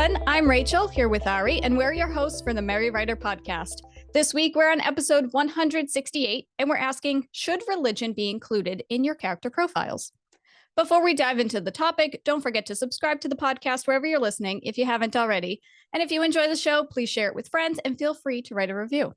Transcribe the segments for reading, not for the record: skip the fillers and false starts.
everyone. I'm Rachel, here with Ari, and we're your hosts for the Merry Writer podcast. This week, we're on episode 168, and we're asking, should religion be included in your character profiles? Before we dive into the topic, don't forget to subscribe to the podcast wherever you're listening if you haven't already. And if you enjoy the show, please share it with friends and feel free to write a review.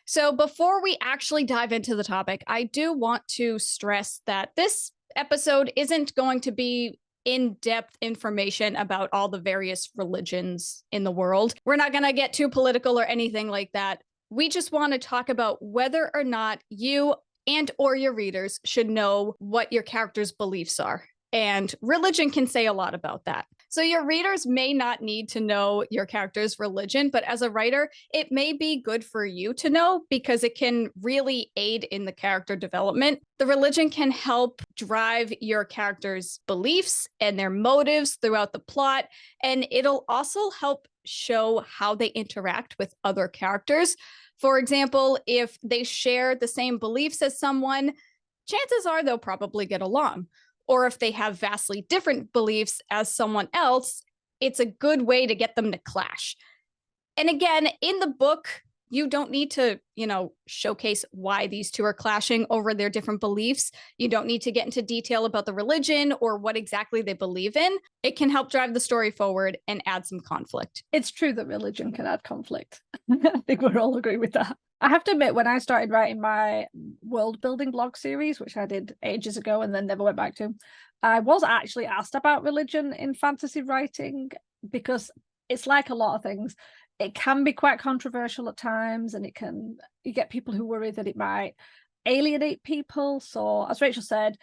So before we actually dive into the topic, I do want to stress that this episode isn't going to be in-depth information about all the various religions in the world. We're not going to get too political or anything like that. We just want to talk about whether or not you and or your readers should know what your character's beliefs are. And religion can say a lot about that. So your readers may not need to know your character's religion, but as a writer, it may be good for you to know because it can really aid in the character development. The religion can help drive your character's beliefs and their motives throughout the plot, and it'll also help show how they interact with other characters. For example, if they share the same beliefs as someone, chances are they'll probably get along. Or if they have vastly different beliefs as someone else, it's a good way to get them to clash. And again, in the book, you don't need to, showcase why these two are clashing over their different beliefs. You don't need to get into detail about the religion or what exactly they believe in. It can help drive the story forward and add some conflict. It's true that religion can add conflict. I think we'll all agree with that. I have to admit, when I started writing my world building blog series, which I did ages ago and then never went back to, I was actually asked about religion in fantasy writing because it's like a lot of things. It can be quite controversial at times, and you get people who worry that it might alienate people. So as Rachel said,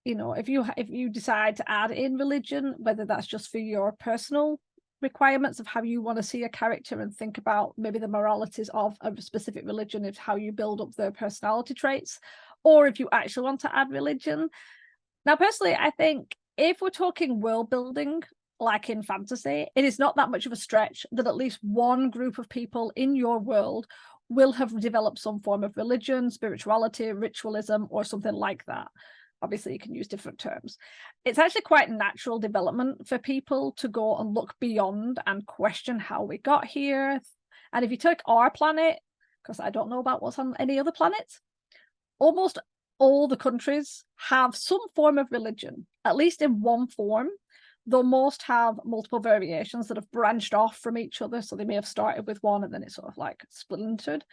if you decide to add in religion, whether that's just for your personal requirements of how you want to see a character and think about maybe the moralities of a specific religion, is how you build up their personality traits, or if you actually want to add religion. Now, personally, I think if we're talking world building, like in fantasy, it is not that much of a stretch that at least one group of people in your world will have developed some form of religion, spirituality, ritualism, or something like that. Obviously, you can use different terms. It's actually quite natural development for people to go and look beyond and question how we got here. And if you take our planet, because I don't know about what's on any other planets, almost all the countries have some form of religion, at least in one form, though most have multiple variations that have branched off from each other. So they may have started with one and then it's sort of like splintered.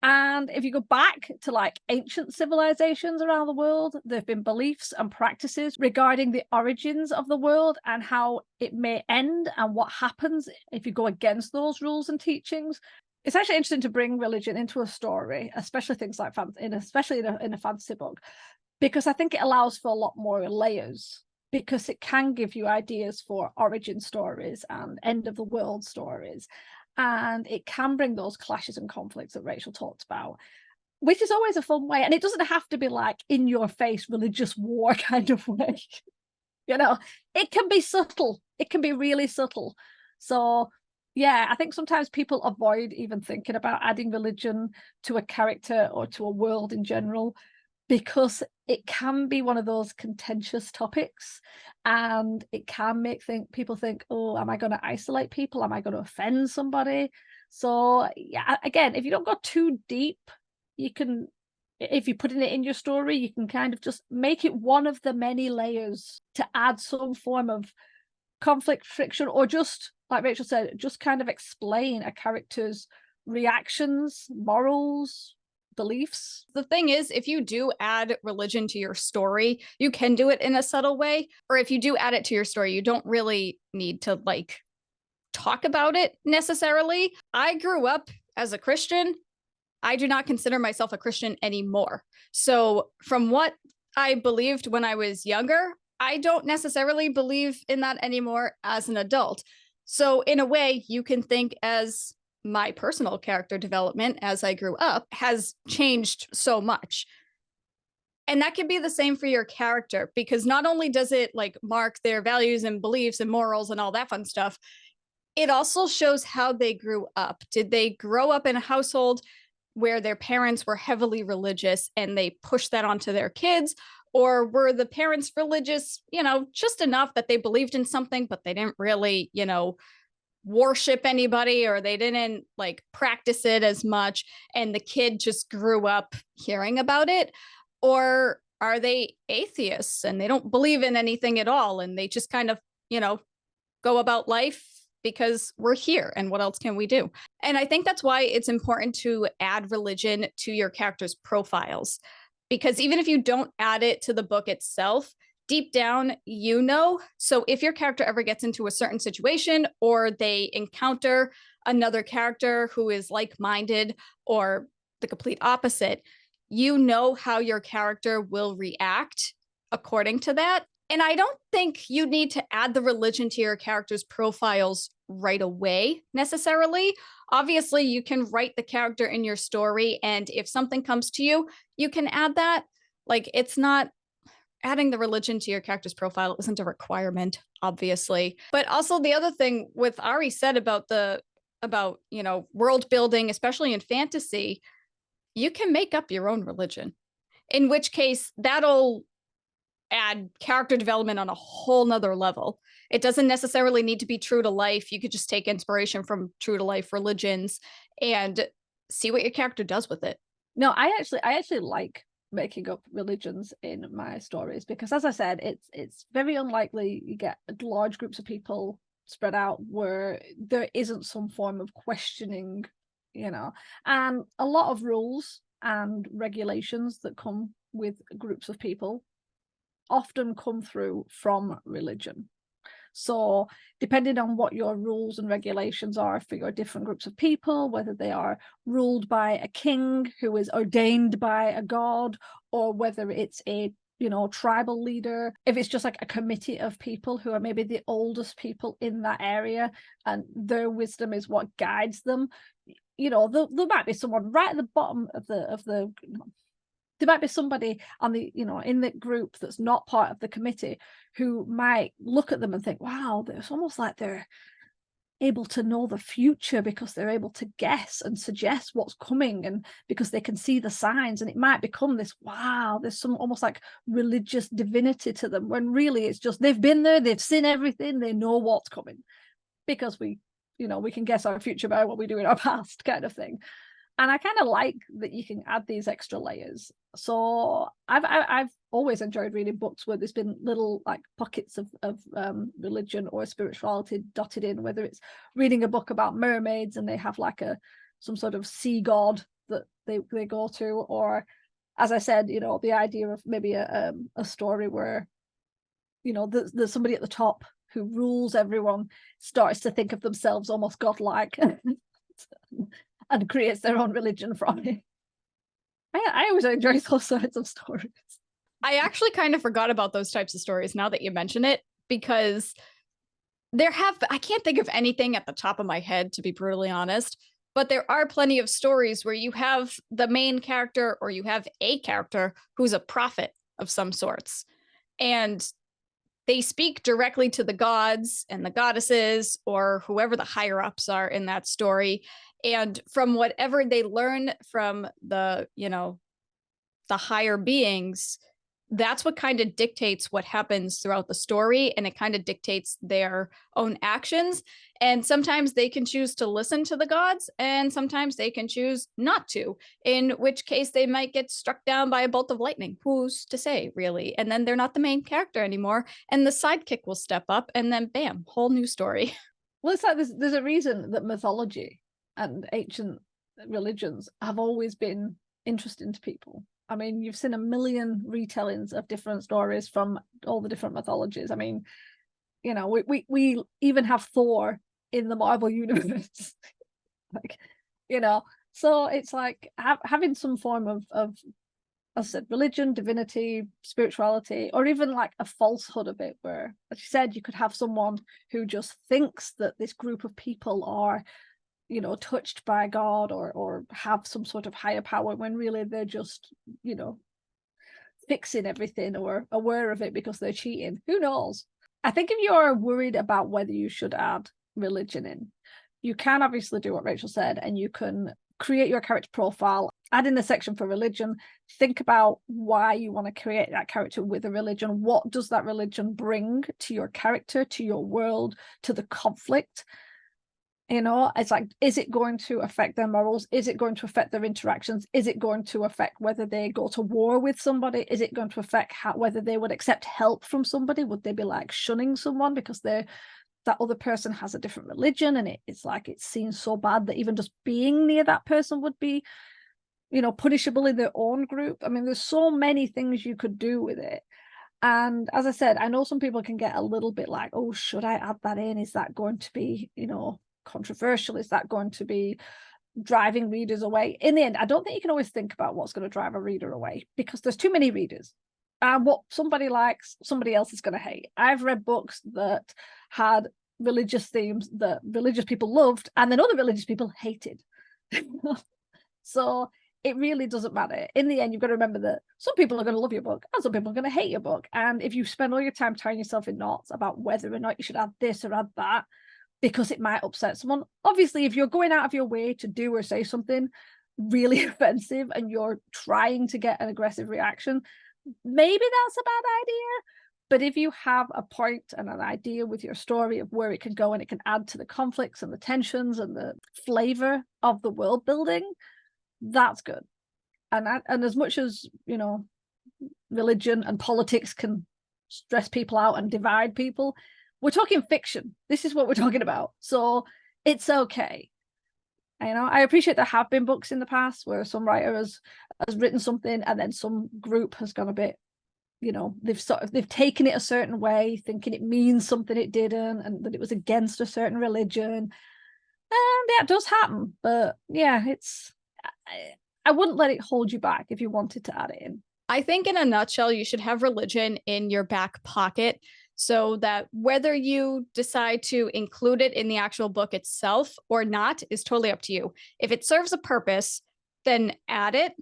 And if you go back to like ancient civilizations around the world, there have been beliefs and practices regarding the origins of the world and how it may end and what happens if you go against those rules and teachings. It's actually interesting to bring religion into a story, especially things like especially in a fantasy book, because I think it allows for a lot more layers, because it can give you ideas for origin stories and end of the world stories. And it can bring those clashes and conflicts that Rachel talked about, which is always a fun way. And it doesn't have to be like in your face religious war kind of way. It can be subtle. It can be really subtle. So yeah, I think sometimes people avoid even thinking about adding religion to a character or to a world in general, because it can be one of those contentious topics, and it can make people think, oh, am I going to isolate people? Am I going to offend somebody? So yeah, again, if you don't go too deep, you can, if you're putting it in your story, you can kind of just make it one of the many layers to add some form of conflict, friction, or just, like Rachel said, just kind of explain a character's reactions, morals, beliefs. The thing is, if you do add religion to your story, you can do it in a subtle way. Or if you do add it to your story, you don't really need to talk about it necessarily. I grew up as a Christian. I do not consider myself a Christian anymore. So from what I believed when I was younger, I don't necessarily believe in that anymore as an adult. So in a way, you can think as my personal character development as I grew up has changed so much. And that can be the same for your character, because not only does it mark their values and beliefs and morals and all that fun stuff, it also shows how they grew up. Did they grow up in a household where their parents were heavily religious and they pushed that onto their kids? Or were the parents religious, just enough that they believed in something, but they didn't really, worship anybody, or they didn't like practice it as much, and the kid just grew up hearing about it? Or are they atheists and they don't believe in anything at all, and they just kind of, go about life because we're here and what else can we do? And I think that's why it's important to add religion to your characters' profiles, because even if you don't add it to the book itself, deep down, So if your character ever gets into a certain situation, or they encounter another character who is like-minded or the complete opposite, how your character will react according to that. And I don't think you need to add the religion to your character's profiles right away necessarily. Obviously, you can write the character in your story, and if something comes to you, you can add that. Like, it's not adding the religion to your character's profile isn't a requirement, obviously. But also the other thing with Ari said about world building, especially in fantasy, you can make up your own religion, in which case that'll add character development on a whole nother level. It doesn't necessarily need to be true to life. You could just take inspiration from true to life religions and see what your character does with it. No, I actually like making up religions in my stories, because, as I said, it's very unlikely you get large groups of people spread out where there isn't some form of questioning, and a lot of rules and regulations that come with groups of people often come through from religion. So depending on what your rules and regulations are for your different groups of people, whether they are ruled by a king who is ordained by a god, or whether it's a tribal leader, if it's just like a committee of people who are maybe the oldest people in that area and their wisdom is what guides them, there might be someone right at the bottom of the there might be somebody on the in the group that's not part of the committee who might look at them and think, wow, it's almost like they're able to know the future because they're able to guess and suggest what's coming, and because they can see the signs, and it might become this, wow, there's some almost like religious divinity to them, when really it's just they've been there, they've seen everything, they know what's coming, because we can guess our future by what we do in our past, kind of thing. And I kind of like that you can add these extra layers. So I've always enjoyed reading books where there's been little like pockets of religion or spirituality dotted in, whether it's reading a book about mermaids and they have like some sort of sea god that they go to, or, as I said, the idea of maybe a story where there's somebody at the top who rules everyone, starts to think of themselves almost godlike and creates their own religion from it. I always enjoy those sorts of stories. I actually kind of forgot about those types of stories now that you mention it, because I can't think of anything at the top of my head, to be brutally honest, but there are plenty of stories where you have the main character, or you have a character who's a prophet of some sorts, and they speak directly to the gods and the goddesses, or whoever the higher ups are in that story. And from whatever they learn from the higher beings, that's what kind of dictates what happens throughout the story, and it kind of dictates their own actions. And sometimes they can choose to listen to the gods, and sometimes they can choose not to, in which case they might get struck down by a bolt of lightning. Who's to say, really? And then they're not the main character anymore, and the sidekick will step up, and then bam, whole new story. Well, it's like there's a reason that mythology and ancient religions have always been interesting to people. I mean, you've seen a million retellings of different stories from all the different mythologies. I mean, we even have Thor in the Marvel universe. So it's like having some form of, as I said, religion, divinity, spirituality, or even like a falsehood of it, where, as you said, you could have someone who just thinks that this group of people are touched by God or have some sort of higher power, when really they're just fixing everything or aware of it because they're cheating. Who knows? I think if you're worried about whether you should add religion in, you can obviously do what Rachel said, and you can create your character profile, add in a section for religion, think about why you want to create that character with a religion. What does that religion bring to your character, to your world, to the conflict? You know, it's like, is it going to affect their morals? Is it going to affect their interactions? Is it going to affect whether they go to war with somebody? Is it going to affect whether they would accept help from somebody? Would they be like shunning someone because that other person has a different religion, and it's like it's seen so bad that even just being near that person would be, you know, punishable in their own group? I mean, there's so many things you could do with it. And as I said, I know some people can get a little bit like, oh, should I add that in? Is that going to be, you know, controversial? Is that going to be driving readers away? In the end, I don't think you can always think about what's going to drive a reader away, because there's too many readers. And what somebody likes, somebody else is going to hate. I've read books that had religious themes that religious people loved, and then other religious people hated. So it really doesn't matter. In the end, you've got to remember that some people are going to love your book and some people are going to hate your book. And if you spend all your time tying yourself in knots about whether or not you should add this or add that, because it might upset someone. Obviously, if you're going out of your way to do or say something really offensive and you're trying to get an aggressive reaction, maybe that's a bad idea. But if you have a point and an idea with your story of where it can go, and it can add to the conflicts and the tensions and the flavor of the world building, that's good. And as much as, you know, religion and politics can stress people out and divide people, we're talking fiction. This is what we're talking about. So it's okay. You know, I appreciate there have been books in the past where some writer has written something and then some group has gone a bit, you know, they've taken it a certain way, thinking it means something it didn't, and that it was against a certain religion. And that does happen. But yeah, I wouldn't let it hold you back if you wanted to add it in. I think in a nutshell, you should have religion in your back pocket, so that whether you decide to include it in the actual book itself or not is totally up to you. If it serves a purpose, then add it.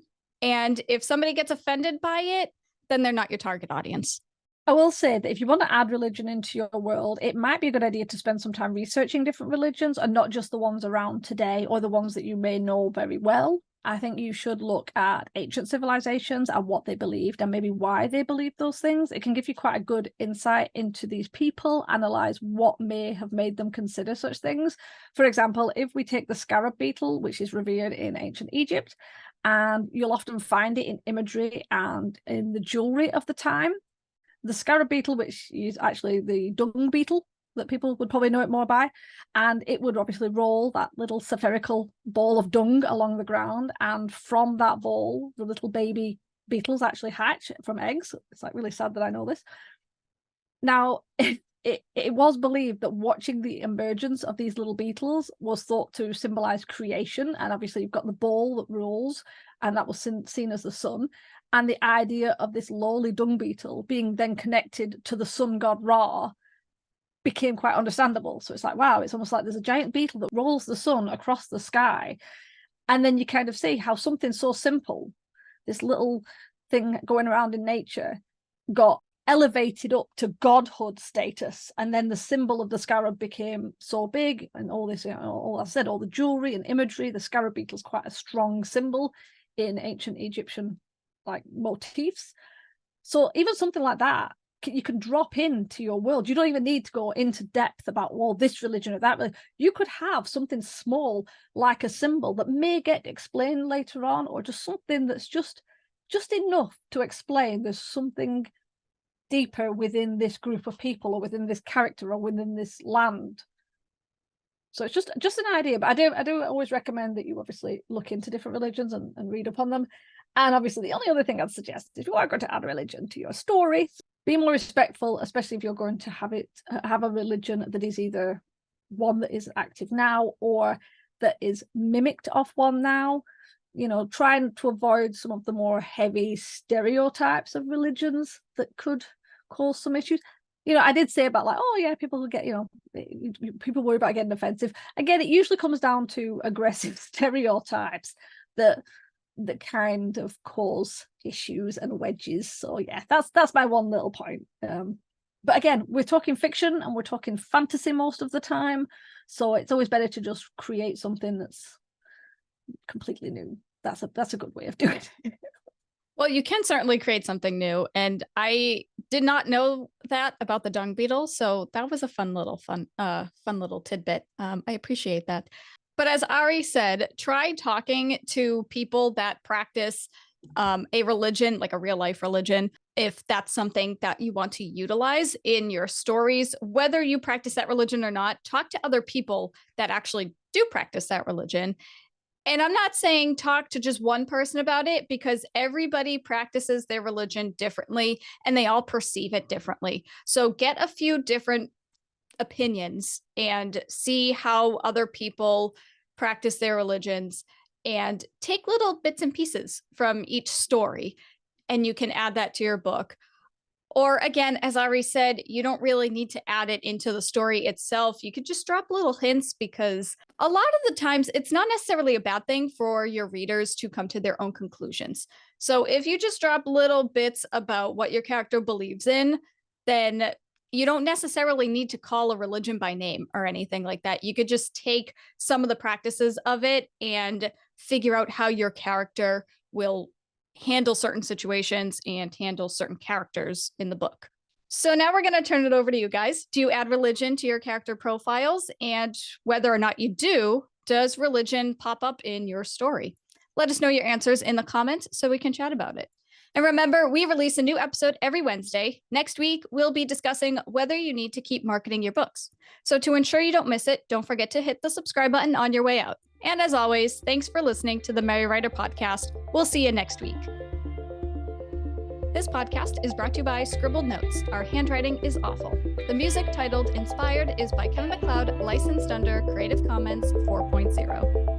And if somebody gets offended by it, then they're not your target audience. I will say that if you want to add religion into your world, it might be a good idea to spend some time researching different religions, and not just the ones around today or the ones that you may know very well. I think you should look at ancient civilizations and what they believed and maybe why they believed those things. It can give you quite a good insight into these people, analyze what may have made them consider such things. For example, if we take the scarab beetle, which is revered in ancient Egypt, and you'll often find it in imagery and in the jewelry of the time. The scarab beetle, which is actually the dung beetle that people would probably know it more by, and it would obviously roll that little spherical ball of dung along the ground, and from that ball the little baby beetles actually hatch from eggs. It's like really sad that I know this. Now it was believed that watching the emergence of these little beetles was thought to symbolize creation, and obviously you've got the ball that rolls, and that was seen as the sun. And the idea of this lowly dung beetle being then connected to the sun god Ra became quite understandable. So it's like, wow, it's almost like there's a giant beetle that rolls the sun across the sky. And then you kind of see how something so simple, this little thing going around in nature, got elevated up to godhood status. And then the symbol of the scarab became so big, and all this, you know, all I said, all the jewelry and imagery, the scarab beetle is quite a strong symbol in ancient Egyptian like motifs. So even something like that you can drop into your world. You don't even need to go into depth about, well, this religion or that. You could have something small like a symbol that may get explained later on, or just something that's just enough to explain there's something deeper within this group of people, or within this character, or within this land. So it's just an idea. But I do always recommend that you obviously look into different religions and read up on them. And obviously the only other thing I'd suggest is, if you are going to add a religion to your story, be more respectful, especially if you're going to have a religion that is either one that is active now or that is mimicked off one now. You know, trying to avoid some of the more heavy stereotypes of religions that could cause some issues. You know, I did say about like, oh yeah, people will get, you know, people worry about getting offensive. Again, it usually comes down to aggressive stereotypes that kind of cause issues and wedges. So yeah, that's my one little point. But again, we're talking fiction and we're talking fantasy most of the time, so it's always better to just create something that's completely new. That's a good way of doing it. Well, you can certainly create something new. And I did not know that about the dung beetle. So that was a fun little tidbit. I appreciate that. But as Ari said, try talking to people that practice a religion, like a real life religion, if that's something that you want to utilize in your stories, whether you practice that religion or not. Talk to other people that actually do practice that religion. And I'm not saying talk to just one person about it, because everybody practices their religion differently and they all perceive it differently. So get a few different opinions and see how other people practice their religions, and take little bits and pieces from each story, and you can add that to your book. Or again, as Ari said, you don't really need to add it into the story itself. You could just drop little hints, because a lot of the times it's not necessarily a bad thing for your readers to come to their own conclusions. So if you just drop little bits about what your character believes in, then you don't necessarily need to call a religion by name or anything like that. You could just take some of the practices of it and figure out how your character will handle certain situations and handle certain characters in the book. So now we're going to turn it over to you guys. Do you add religion to your character profiles? And whether or not you do, does religion pop up in your story? Let us know your answers in the comments so we can chat about it. And remember, we release a new episode every Wednesday. Next week, we'll be discussing whether you need to keep marketing your books. So to ensure you don't miss it, don't forget to hit the subscribe button on your way out. And as always, thanks for listening to the Merry Writer Podcast. We'll see you next week. This podcast is brought to you by Scribbled Notes. Our handwriting is awful. The music titled Inspired is by Kevin MacLeod, licensed under Creative Commons 4.0.